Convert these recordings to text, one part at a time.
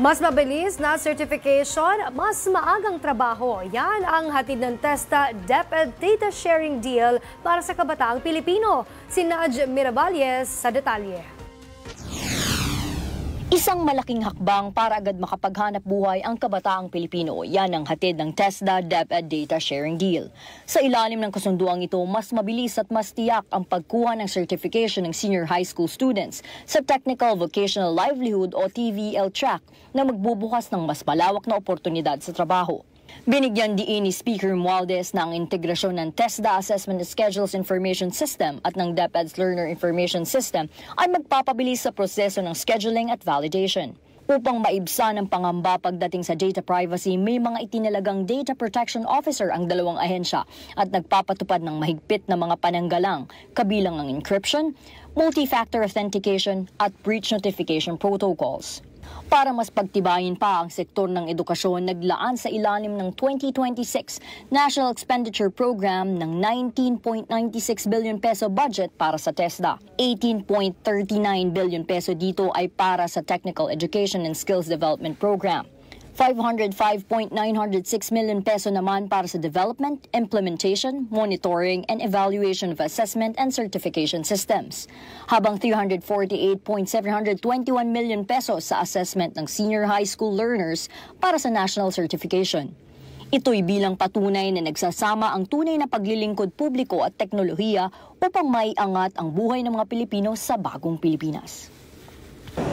Mas mabilis na certification, mas maagang trabaho. Yan ang hatid ng TESDA DepEd Data Sharing Deal para sa kabataang Pilipino. Si Naj Miravalles sa detalye. Isang malaking hakbang para agad makapaghanap buhay ang kabataang Pilipino. Yan ang hatid ng TESDA DepEd Data Sharing Deal. Sa ilalim ng kasunduang ito, mas mabilis at mas tiyak ang pagkuha ng certification ng senior high school students sa Technical Vocational Livelihood o TVL track na magbubukas ng mas malawak na oportunidad sa trabaho. Binigyan diin ni Speaker Romualdez na ang integrasyon ng TESDA Assessment Schedules Information System at ng DepEd's Learner Information System ay magpapabilis sa proseso ng scheduling at validation. Upang maibsan ang pangamba pagdating sa data privacy, may mga itinalagang data protection officer ang dalawang ahensya at nagpapatupad ng mahigpit na mga pananggalang, kabilang ang encryption, multi-factor authentication at breach notification protocols. Para mas pagtibayin pa ang sektor ng edukasyon, naglaan sa ilalim ng 2026 National Expenditure Program ng 19.96 billion peso budget para sa TESDA. 18.39 billion peso dito ay para sa Technical Education and Skills Development Program. 505.906 million peso naman para sa development, implementation, monitoring, and evaluation of assessment and certification systems. Habang 348.721 million peso sa assessment ng senior high school learners para sa national certification. Ito'y bilang patunay na nagsasama ang tunay na paglilingkod publiko at teknolohiya upang maiangat ang buhay ng mga Pilipino sa bagong Pilipinas.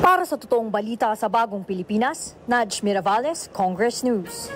Para sa totoong balita sa bagong Pilipinas, Naj Miravalles, Congress News.